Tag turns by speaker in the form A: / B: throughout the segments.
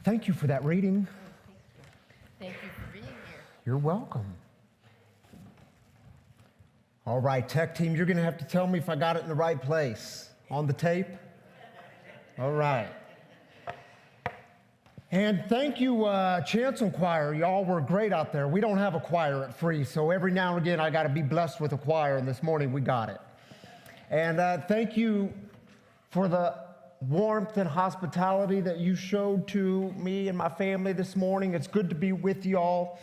A: Thank you for that reading.
B: Thank you for being here.
A: You're welcome. All right, tech team, you're going to have to tell me if I got it in the right place. On the tape? All right. And thank you, Chancel Choir. Y'all were great out there. We don't have a choir at Free, so every now and again I got to be blessed with a choir, and this morning we got it. And thank you for the warmth and hospitality that you showed to me and my family this morning. It's good to be with y'all.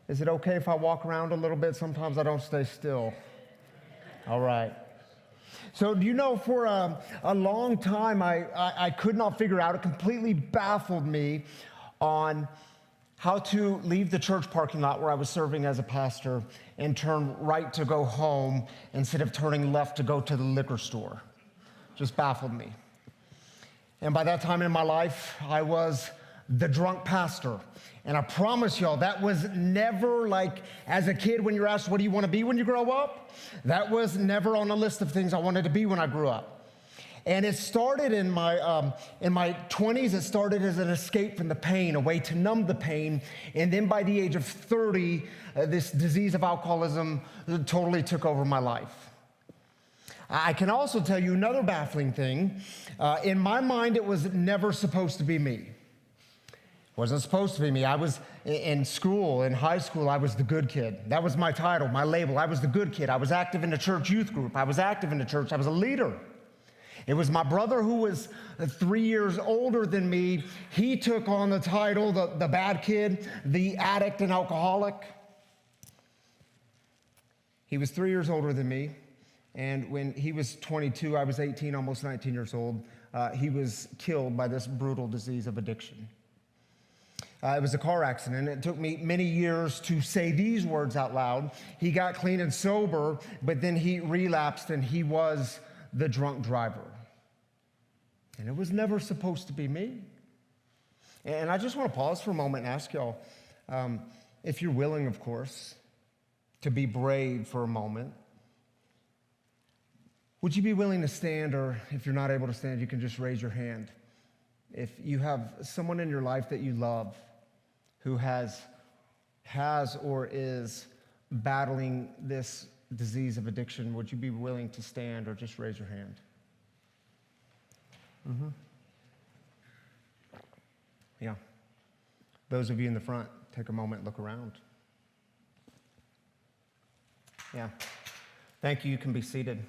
A: Is it okay if I walk around a little bit? Sometimes I don't stay still. All right. So do you know, for a long time, I could not figure out, it completely baffled me on how to leave the church parking lot where I was serving as a pastor and turn right to go home instead of turning left to go to the liquor store. Just baffled me. And by that time in my life, I was the drunk pastor. And I promise y'all, that was never like, as a kid, when you're asked, what do you want to be when you grow up? That was never on the list of things I wanted to be when I grew up. And it started in my 20s. It started as an escape from the pain, a way to numb the pain. And then by the age of 30, this disease of alcoholism totally took over my life. I can also tell you another baffling thing. In my mind, it was never supposed to be me. Wasn't supposed to be me. I was in school, in high school, I was the good kid. That was my title, my label. I was the good kid. I was active in the church youth group. I was active in the church. I was a leader. It was my brother, who was 3 years older than me. He took on the title, the bad kid, the addict and alcoholic. He was 3 years older than me. And when he was 22, I was 18, almost 19 years old. He was killed by this brutal disease of addiction. It was a car accident. It took me many years to say these words out loud. He got clean and sober, but then he relapsed, and he was the drunk driver. And it was never supposed to be me. And I just want to pause for a moment and ask y'all, if you're willing, of course, to be brave for a moment, would you be willing to stand? Or if you're not able to stand, you can just raise your hand. If you have someone in your life that you love who has or is battling this disease of addiction, would you be willing to stand or just raise your hand? Yeah. Those of you in the front, take a moment and look around. Yeah. Thank you. You can be seated.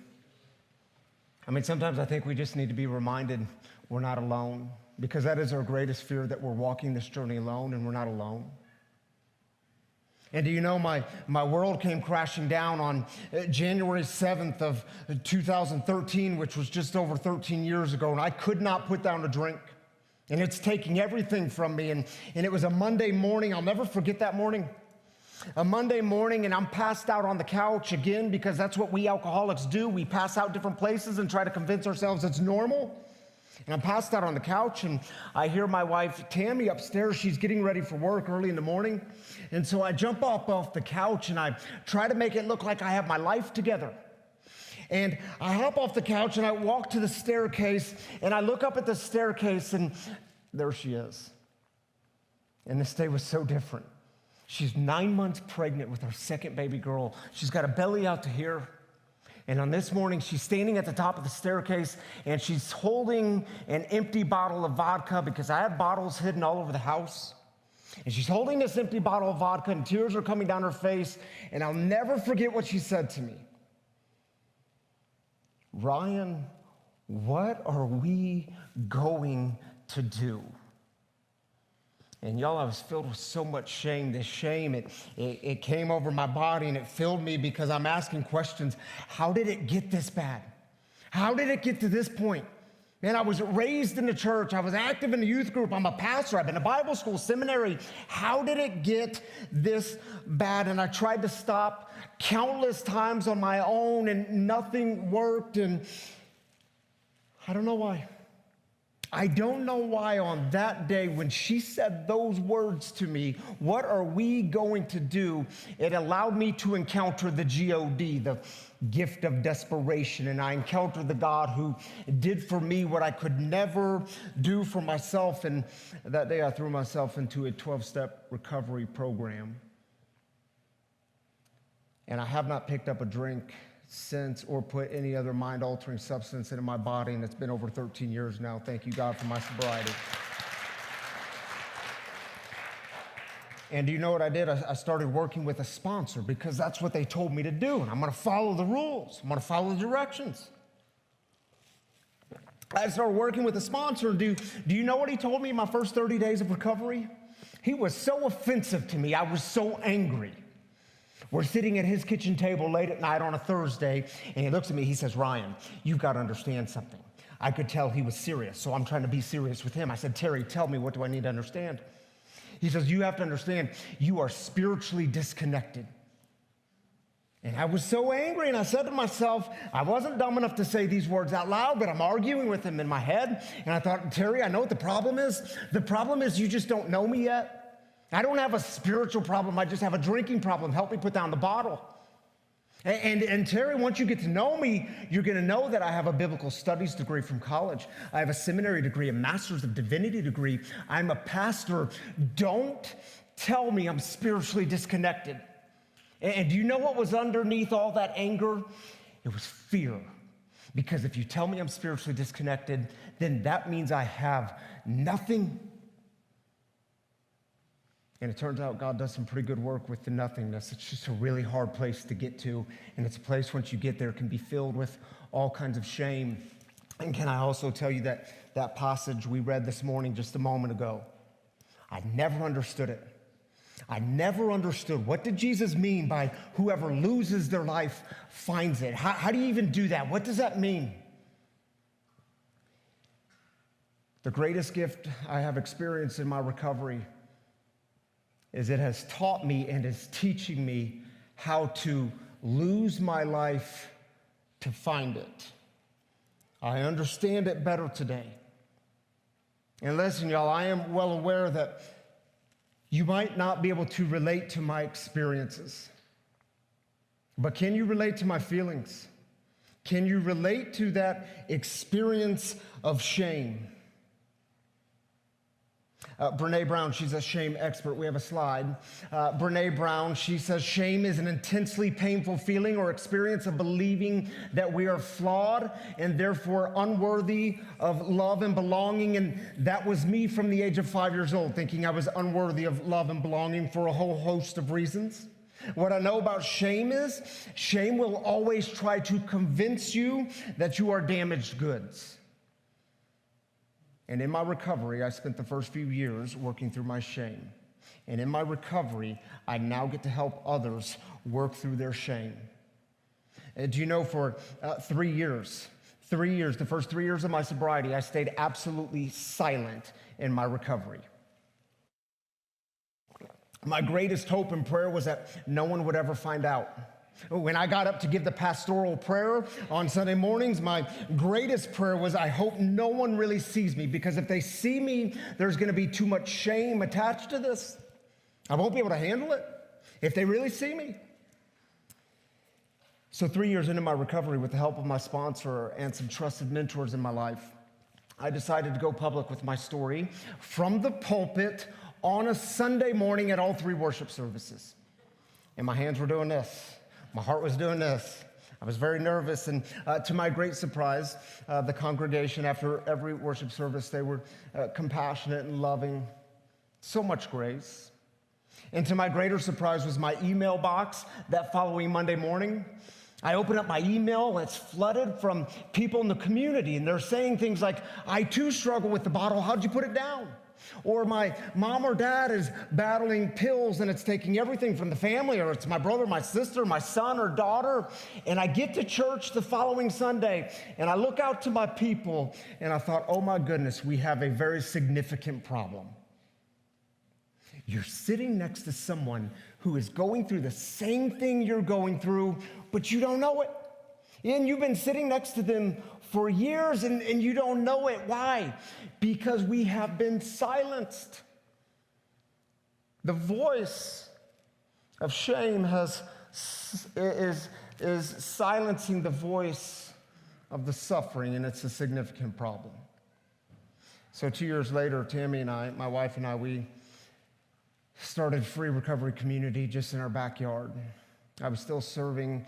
A: I mean, sometimes I think we just need to be reminded we're not alone, because that is our greatest fear, that we're walking this journey alone, and we're not alone. And do you know, my world came crashing down on January 7th of 2013, which was just over 13 years ago, and I could not put down a drink. And it's taking everything from me. And it was a Monday morning. I'll never forget that morning. A Monday morning, and I'm passed out on the couch again, because that's what we alcoholics do. We pass out different places and try to convince ourselves it's normal. And I'm passed out on the couch, and I hear my wife, Tammy, upstairs. She's getting ready for work early in the morning. And so I jump off the couch, and I try to make it look like I have my life together. And I hop off the couch, and I walk to the staircase, and I look up at the staircase, and there she is. And this day was so different. She's 9 months pregnant with her second baby girl. She's got a belly out to here. And on this morning, she's standing at the top of the staircase, and she's holding an empty bottle of vodka, because I have bottles hidden all over the house. And she's holding this empty bottle of vodka, and tears are coming down her face. And I'll never forget what she said to me. Ryan, what are we going to do? And y'all, I was filled with so much shame. This shame, it came over my body, and it filled me, because I'm asking questions. How did it get this bad? How did it get to this point? Man, I was raised in the church. I was active in the youth group. I'm a pastor. I've been to Bible school, seminary. How did it get this bad? And I tried to stop countless times on my own, and nothing worked. And I don't know why. I don't know why on that day when she said those words to me, what are we going to do? It allowed me to encounter the G-O-D, the gift of desperation. And I encountered the God who did for me what I could never do for myself. And that day I threw myself into a 12-step recovery program. And I have not picked up a drink since or put any other mind-altering substance into my body, and it's been over 13 years now. Thank you, God, for my sobriety. And do you know what I did? I started working with a sponsor because that's what they told me to do, and I'm going to follow the rules. I'm going to follow the directions. I started working with a sponsor. Do you know what he told me in my first 30 days of recovery? He was so offensive to me. I was so angry. We're sitting at his kitchen table late at night on a Thursday, and he looks at me, he says, Ryan, you've got to understand something. I could tell he was serious, so I'm trying to be serious with him. I said, Terry, tell me, what do I need to understand? He says, you have to understand, you are spiritually disconnected. And I was so angry, and I said to myself, I wasn't dumb enough to say these words out loud, but I'm arguing with him in my head. And I thought, Terry, I know what the problem is. The problem is you just don't know me yet. I don't have a spiritual problem. I just have a drinking problem. Help me put down the bottle. And Terry, once you get to know me, you're going to know that I have a biblical studies degree from college. I have a seminary degree, a master's of divinity degree. I'm a pastor. Don't tell me I'm spiritually disconnected. And do you know what was underneath all that anger? It was fear. Because if you tell me I'm spiritually disconnected, then that means I have nothing. And it turns out God does some pretty good work with the nothingness. It's just a really hard place to get to. And it's a place, once you get there, can be filled with all kinds of shame. And can I also tell you that that passage we read this morning just a moment ago, I never understood it. I never understood. What did Jesus mean by whoever loses their life finds it? How do you even do that? What does that mean? The greatest gift I have experienced in my recovery is it has taught me and is teaching me how to lose my life to find it. I understand it better today. And listen, y'all, I am well aware that you might not be able to relate to my experiences, but can you relate to my feelings? Can you relate to that experience of shame? Brene Brown, she's a shame expert. We have a slide. Brene Brown, she says, shame is an intensely painful feeling or experience of believing that we are flawed and therefore unworthy of love and belonging. And that was me from the age of 5 years old, thinking I was unworthy of love and belonging for a whole host of reasons. What I know about shame is shame will always try to convince you that you are damaged goods. And in my recovery, I spent the first few years working through my shame. And in my recovery, I now get to help others work through their shame. Do you know, for 3 years, the first 3 years of my sobriety, I stayed absolutely silent in my recovery. My greatest hope and prayer was that no one would ever find out. When I got up to give the pastoral prayer on Sunday mornings, my greatest prayer was, I hope no one really sees me, because if they see me, there's going to be too much shame attached to this. I won't be able to handle it if they really see me. So 3 years into my recovery, with the help of my sponsor and some trusted mentors in my life, I decided to go public with my story from the pulpit on a Sunday morning at all 3 worship services. And my hands were doing this. My heart was doing this. I was very nervous, and to my great surprise, the congregation, after every worship service, they were compassionate and loving. So much grace. And to my greater surprise was my email box that following Monday morning. I open up my email, and it's flooded from people in the community, and they're saying things like, I too struggle with the bottle. How'd you put it down? Or my mom or dad is battling pills and it's taking everything from the family, or it's my brother, my sister, my son or daughter. And I get to church the following Sunday and I look out to my people and I thought, oh my goodness, we have a very significant problem. You're sitting next to someone who is going through the same thing you're going through, but you don't know it. And you've been sitting next to them for years and you don't know it. Why? Because we have been silenced. The voice of shame is silencing the voice of the suffering, and it's a significant problem. So 2 years later, Tammy and I, my wife and I, we started Free Recovery Community just in our backyard. I was still serving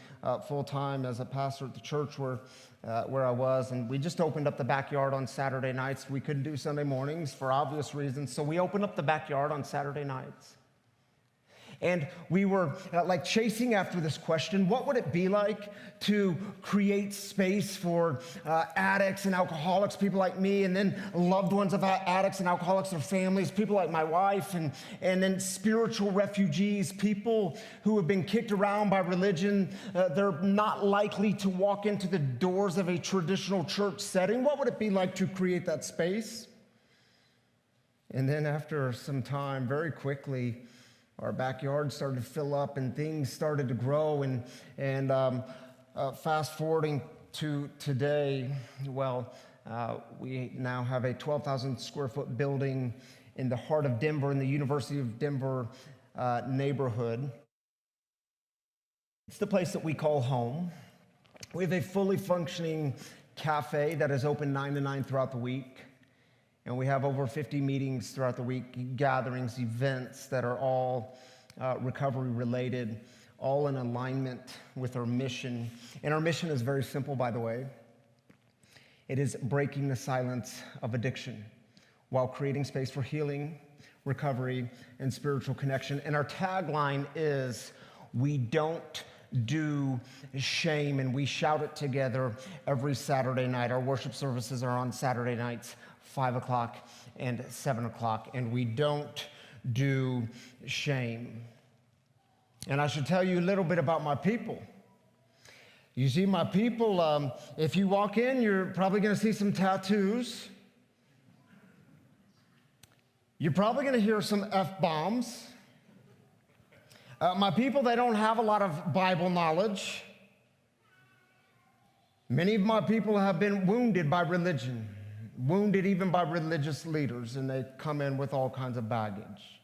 A: full-time as a pastor at the church where I was, and we just opened up the backyard on Saturday nights. We couldn't do Sunday mornings for obvious reasons, so we opened up the backyard on Saturday nights. And we were like chasing after this question: what would it be like to create space for addicts and alcoholics, people like me, and then loved ones of addicts and alcoholics, their families, people like my wife, and then spiritual refugees, people who have been kicked around by religion. They're not likely to walk into the doors of a traditional church setting. What would it be like to create that space? And then after some time, very quickly, our backyard started to fill up and things started to grow. And fast forwarding to today, we now have a 12,000 square foot building in the heart of Denver, in the University of Denver neighborhood. It's the place that we call home. We have a fully functioning cafe that is open 9 to 9 throughout the week. And we have over 50 meetings throughout the week, gatherings, events that are all recovery related, all in alignment with our mission. And our mission is very simple, by the way. It is breaking the silence of addiction while creating space for healing, recovery, and spiritual connection. And our tagline is, we don't do shame, and we shout it together every Saturday night. Our worship services are on Saturday nights, 5 o'clock and 7 o'clock, and we don't do shame. And I should tell you a little bit about my people. You see, my people, if you walk in, you're probably going to see some tattoos. You're probably going to hear some F-bombs. My people, they don't have a lot of Bible knowledge. Many of my people have been wounded by religion, wounded even by religious leaders, and they come in with all kinds of baggage.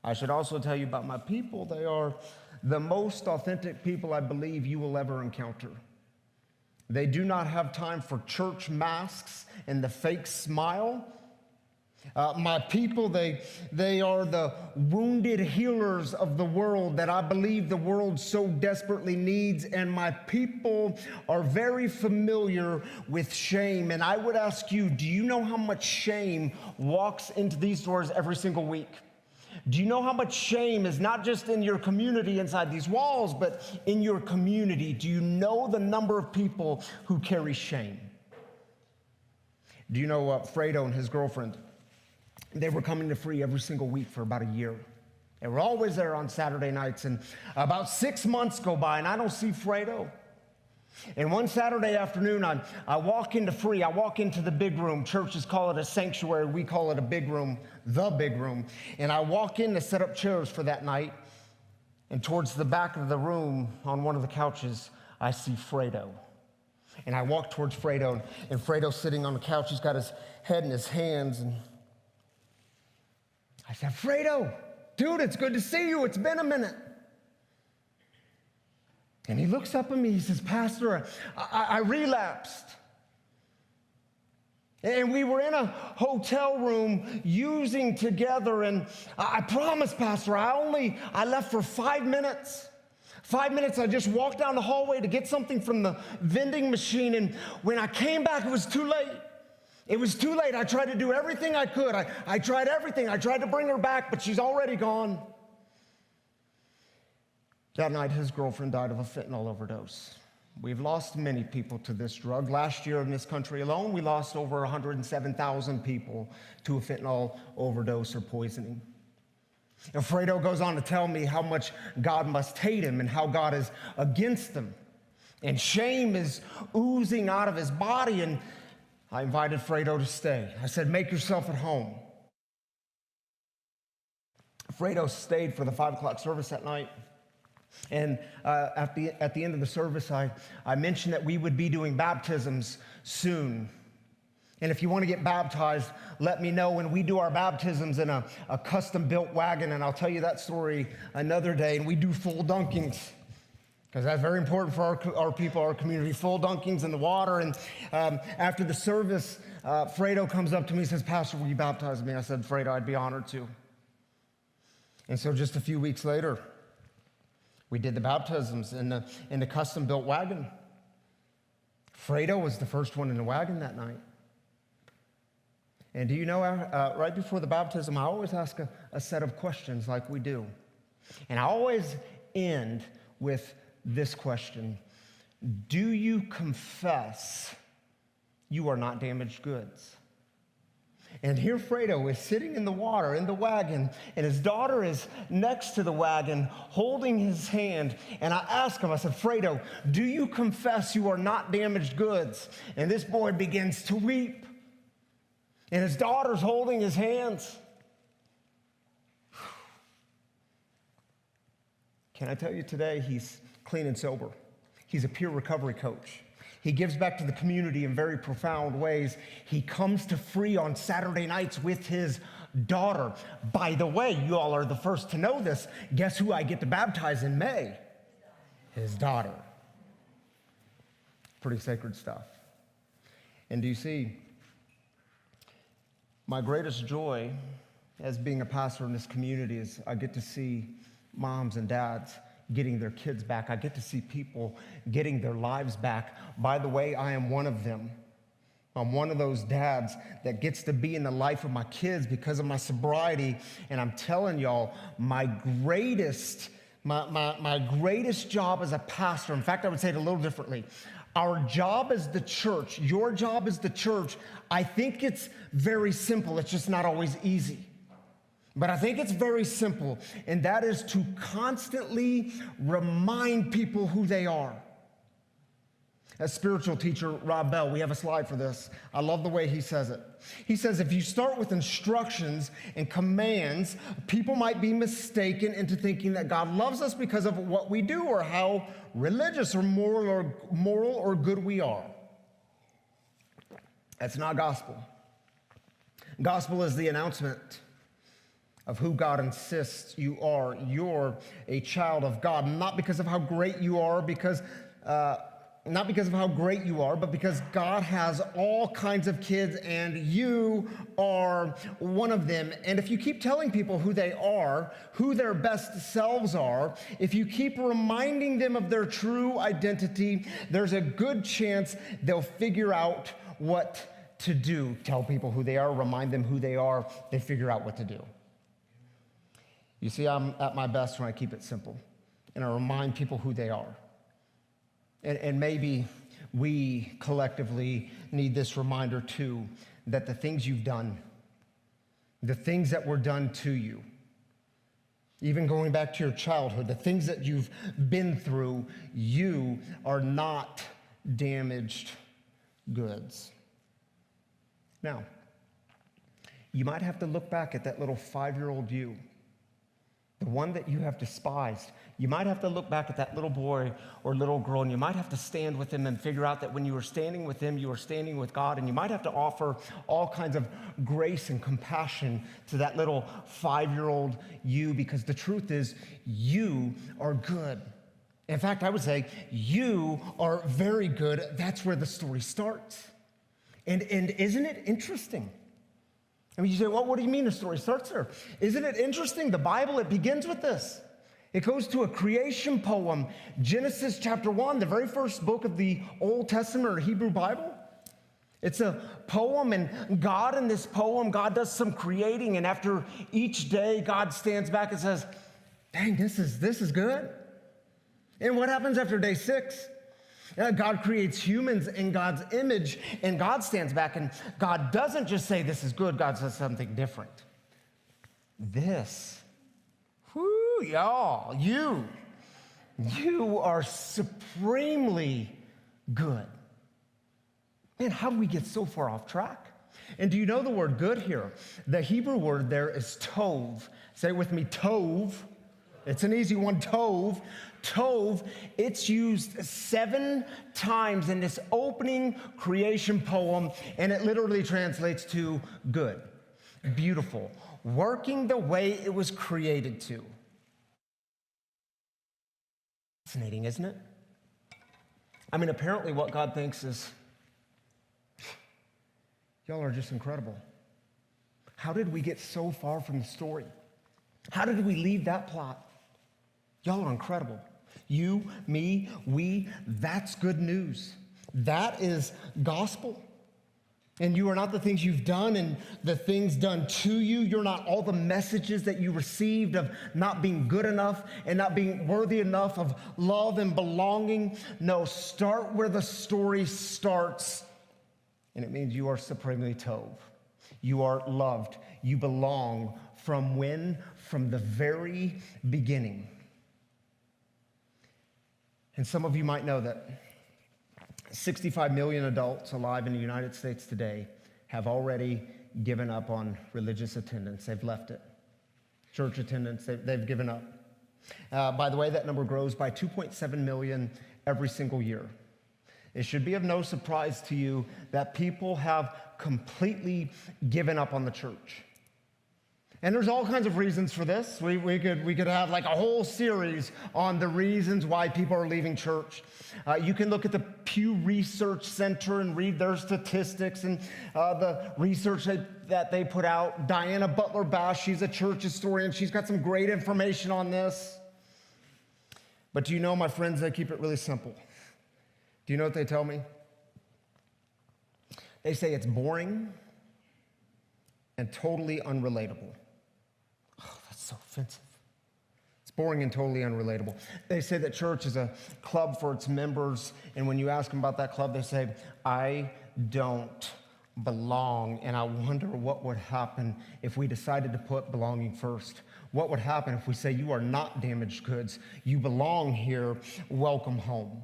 A: I should also tell you about my people. They are the most authentic people I believe you will ever encounter. They do not have time for church masks and the fake smile. My people, they are the wounded healers of the world that I believe the world so desperately needs. And my people are very familiar with shame. And I would ask you, do you know how much shame walks into these doors every single week? Do you know how much shame is not just in your community inside these walls, but in your community? Do you know the number of people who carry shame? Do you know Fredo and his girlfriend? They were coming to Free every single week for about a year. They were always there on Saturday nights, and about 6 months go by, and I don't see Fredo. And one Saturday afternoon, I walk into Free. I walk into the big room. Churches call it a sanctuary. We call it a big room, the big room. And I walk in to set up chairs for that night, and towards the back of the room, on one of the couches, I see Fredo. And I walk towards Fredo, and Fredo's sitting on the couch. He's got his head in his hands, and I said, Fredo, dude, it's good to see you. It's been a minute. And he looks up at me. He says, Pastor, I relapsed. And we were in a hotel room using together. And I promise, Pastor, I left for 5 minutes. 5 minutes, I just walked down the hallway to get something from the vending machine. And when I came back, it was too late. It was too late. I tried to do everything I could. I tried everything. I tried to bring her back, but she's already gone. That night, his girlfriend died of a fentanyl overdose. We've lost many people to this drug. Last year in this country alone, we lost over 107,000 people to a fentanyl overdose or poisoning. And Fredo goes on to tell me how much God must hate him and how God is against him. And shame is oozing out of his body, and I invited Fredo to stay. I said, make yourself at home. Fredo stayed for the 5 o'clock service that night. And at the end of the service, I mentioned that we would be doing baptisms soon. And if you want to get baptized, let me know. When we do our baptisms in a custom-built wagon, and I'll tell you that story another day, and we do full dunkings, because that's very important for our people, our community, full dunkings in the water. And after the service, Fredo comes up to me and says, "Pastor, will you baptize me?" I said, "Fredo, I'd be honored to." And so just a few weeks later, we did the baptisms in the custom-built wagon. Fredo was the first one in the wagon that night. And do you know, right before the baptism, I always ask a set of questions like we do. And I always end with this question: do you confess you are not damaged goods? And here Fredo is sitting in the water, in the wagon, and his daughter is next to the wagon, holding his hand. And I asked him, I said, "Fredo, do you confess you are not damaged goods?" And this boy begins to weep. And his daughter's holding his hands. Can I tell you today, he's clean and sober. He's a peer recovery coach. He gives back to the community in very profound ways. He comes to free on Saturday nights with his daughter. By the way, you all are the first to know this. Guess who I get to baptize in May? His daughter. Pretty sacred stuff. And do you see, my greatest joy as being a pastor in this community is I get to see moms and dads getting their kids back. I get to see people getting their lives back. By the way, I am one of them. I'm one of those dads that gets to be in the life of my kids because of my sobriety. And I'm telling y'all, my greatest job as a pastor, in fact, I would say it a little differently. Our job as the church, your job as the church, I think it's very simple. It's just not always easy. But I think it's very simple, and that is to constantly remind people who they are. As spiritual teacher Rob Bell, we have a slide for this. I love the way he says it. He says, if you start with instructions and commands, people might be mistaken into thinking that God loves us because of what we do or how religious or moral or good we are. That's not gospel. Gospel is the announcement of who God insists you are. You're a child of God, not because of how great you are, not because of how great you are, but because God has all kinds of kids and you are one of them. And if you keep telling people who they are, who their best selves are, if you keep reminding them of their true identity, there's a good chance they'll figure out what to do. Tell people who they are, remind them who they are, they figure out what to do. You see, I'm at my best when I keep it simple and I remind people who they are. And maybe we collectively need this reminder too, that the things you've done, the things that were done to you, even going back to your childhood, the things that you've been through, you are not damaged goods. Now, you might have to look back at that little 5-year-old you, the one that you have despised. You might have to look back at that little boy or little girl, and you might have to stand with him and figure out that when you were standing with him, you were standing with God, and you might have to offer all kinds of grace and compassion to that little 5-year-old you, because the truth is, you are good. In fact, I would say, you are very good. That's where the story starts. And isn't it interesting? I mean, you say, well, what do you mean the story starts there? Isn't it interesting? The Bible, it begins with this. It goes to a creation poem, Genesis chapter 1, the very first book of the Old Testament or Hebrew Bible. It's a poem, and God in this poem, God does some creating, and after each day, God stands back and says, dang, this is good. And what happens after day 6? God creates humans in God's image, and God stands back, and God doesn't just say this is good, God says something different. This, y'all, you are supremely good. Man, how do we get so far off track? And do you know the word good here? The Hebrew word there is tov. Say it with me, tov. It's an easy one, tov. Tov, it's used 7 times in this opening creation poem, and it literally translates to good, beautiful, working the way it was created to. Fascinating, isn't it? I mean, apparently what God thinks is, y'all are just incredible. How did we get so far from the story? How did we leave that plot? Y'all are incredible. You, me, we, that's good news. That is gospel. And you are not the things you've done and the things done to you. You're not all the messages that you received of not being good enough and not being worthy enough of love and belonging. No, start where the story starts. And it means you are supremely tov. You are loved. You belong from when? From the very beginning. And some of you might know that 65 million adults alive in the United States today have already given up on religious attendance. They've left it. Church attendance, they've given up. By the way, that number grows by 2.7 million every single year. It should be of no surprise to you that people have completely given up on the church. And there's all kinds of reasons for this. We could have like a whole series on the reasons why people are leaving church. You can look at the Pew Research Center and read their statistics and the research that they put out. Diana Butler-Bass, she's a church historian. She's got some great information on this. But do you know, my friends, they keep it really simple. Do you know what they tell me? They say it's boring and totally unrelatable. Oh, that's so offensive. It's boring and totally unrelatable. They say that church is a club for its members, and when you ask them about that club, they say, I don't belong, and I wonder what would happen if we decided to put belonging first. What would happen if we say, you are not damaged goods, you belong here, welcome home.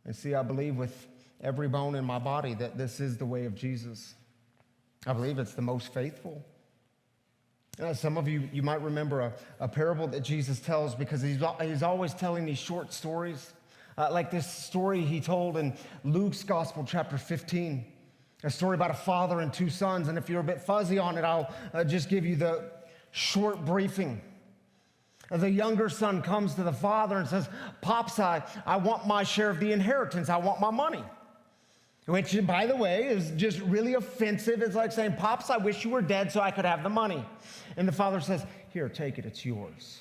A: And see, I believe with every bone in my body that this is the way of Jesus. I believe it's the most faithful. Some of you might remember a parable that Jesus tells because he's always telling these short stories. Like this story he told in Luke's Gospel, chapter 15. A story about a father and 2 sons. And if you're a bit fuzzy on it, I'll just give you the short briefing. The younger son comes to the father and says, Pops, I want my share of the inheritance. I want my money. Which, by the way, is just really offensive. It's like saying, Pops, I wish you were dead so I could have the money. And the father says, here, take it, it's yours.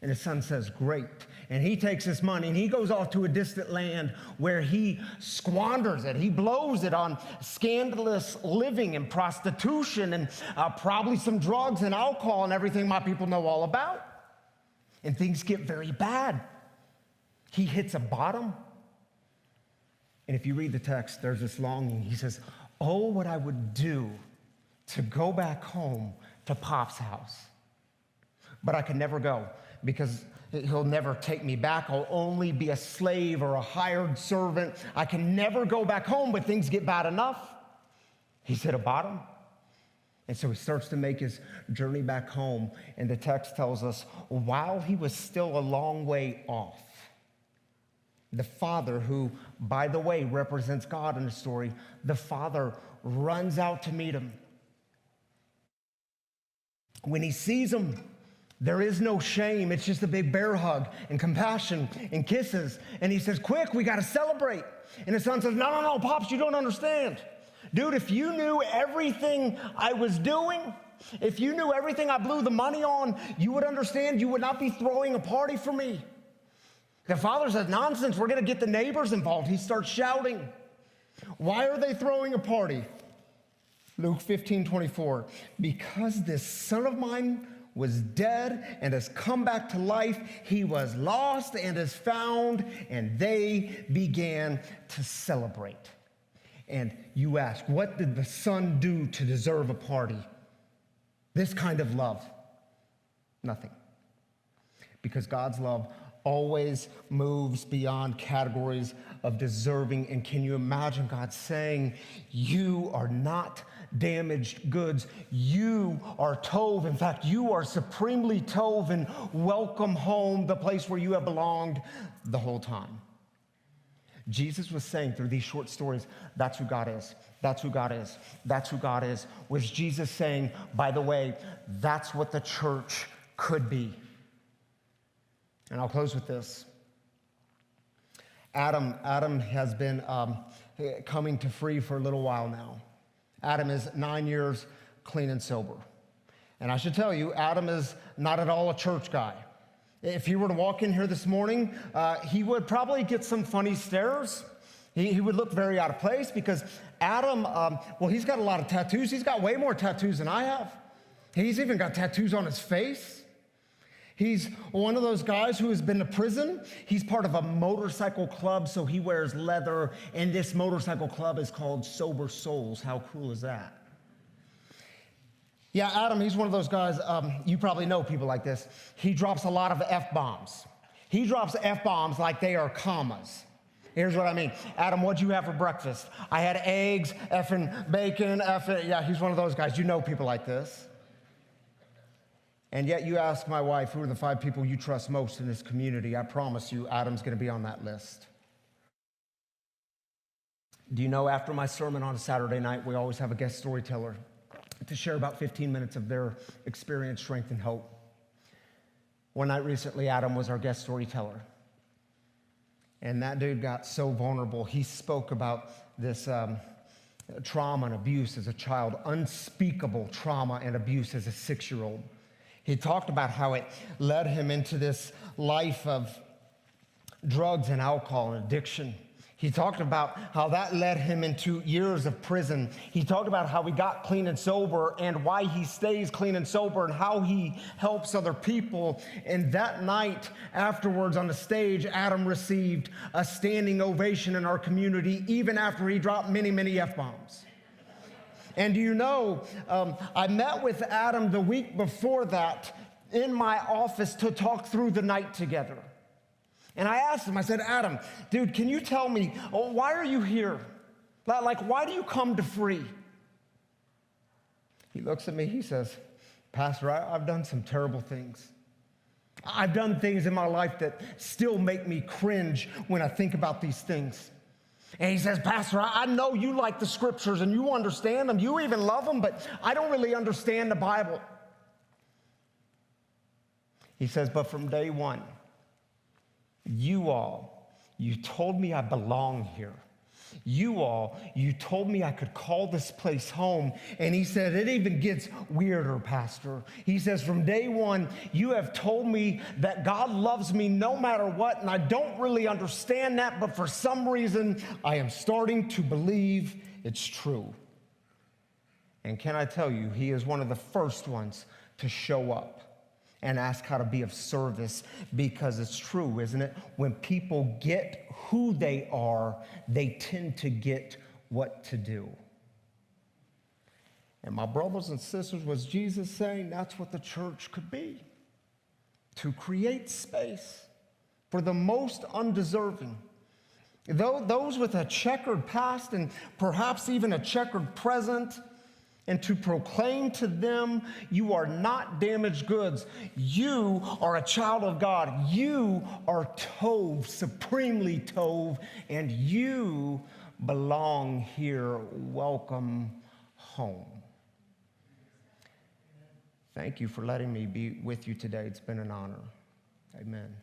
A: And his son says, great. And he takes this money and he goes off to a distant land where he squanders it. He blows it on scandalous living and prostitution and probably some drugs and alcohol and everything my people know all about. And things get very bad. He hits a bottom. And if you read the text, there's this longing. He says, oh, what I would do to go back home to Pop's house. But I can never go because he'll never take me back. I'll only be a slave or a hired servant. I can never go back home, but things get bad enough. He's hit a bottom. And so he starts to make his journey back home. And the text tells us, while he was still a long way off, the father, who, by the way, represents God in the story, the father runs out to meet him. When he sees him, there is no shame. It's just a big bear hug and compassion and kisses. And he says, quick, we got to celebrate. And his son says, no, Pops, you don't understand. Dude, if you knew everything I was doing, if you knew everything I blew the money on, you would understand you would not be throwing a party for me. The father says, nonsense, we're going to get the neighbors involved. He starts shouting. Why are they throwing a party? Luke 15:24. Because this son of mine was dead and has come back to life. He was lost and is found, and they began to celebrate. And you ask, what did the son do to deserve a party? This kind of love. Nothing. Because God's love always moves beyond categories of deserving. And can you imagine God saying, you are not damaged goods. You are tov. In fact, you are supremely tov and welcome home, the place where you have belonged the whole time. Jesus was saying through these short stories, that's who God is. That's who God is. That's who God is. Was Jesus saying, by the way, that's what the church could be. And I'll close with this. Adam has been coming to free for a little while now. Adam is 9 years clean and sober. And I should tell you, Adam is not at all a church guy. If he were to walk in here this morning, he would probably get some funny stares. He would look very out of place because Adam, he's got a lot of tattoos. He's got way more tattoos than I have. He's even got tattoos on his face. He's one of those guys who has been to prison. He's part of a motorcycle club, so he wears leather, and this motorcycle club is called Sober Souls. How cool is that? Yeah, Adam, he's one of those guys, you probably know people like this. He drops a lot of F-bombs. He drops F-bombs like they are commas. Here's what I mean. Adam, what'd you have for breakfast? I had eggs, effing bacon, yeah, he's one of those guys. You know people like this. And yet you ask my wife, who are the 5 people you trust most in this community? I promise you, Adam's going to be on that list. Do you know, after my sermon on a Saturday night, we always have a guest storyteller to share about 15 minutes of their experience, strength, and hope. One night recently, Adam was our guest storyteller. And that dude got so vulnerable. He spoke about this trauma and abuse as a child, unspeakable trauma and abuse as a 6-year-old. He talked about how it led him into this life of drugs and alcohol and addiction. He talked about how that led him into years of prison. He talked about how he got clean and sober and why he stays clean and sober and how he helps other people. And that night afterwards on the stage, Adam received a standing ovation in our community, even after he dropped many, many F-bombs. And do you know, I met with Adam the week before that in my office to talk through the night together. And I asked him, I said, Adam, dude, can you tell me, why are you here? Like, why do you come to free? He looks at me, he says, Pastor, I've done some terrible things. I've done things in my life that still make me cringe when I think about these things. And he says, Pastor, I know you like the scriptures and you understand them. You even love them, but I don't really understand the Bible. He says, but from day one, you told me I belong here. You told me I could call this place home. And he said, it even gets weirder, Pastor. He says, from day one, you have told me that God loves me no matter what, and I don't really understand that, but for some reason, I am starting to believe it's true. And can I tell you, he is one of the first ones to show up and ask how to be of service, because it's true, isn't it? When people get who they are, they tend to get what to do. And my brothers and sisters, was Jesus saying that's what the church could be? To create space for the most undeserving. Those with a checkered past and perhaps even a checkered present, and to proclaim to them, you are not damaged goods. You are a child of God. You are tov, supremely tov, and you belong here. Welcome home. Thank you for letting me be with you today. It's been an honor. Amen.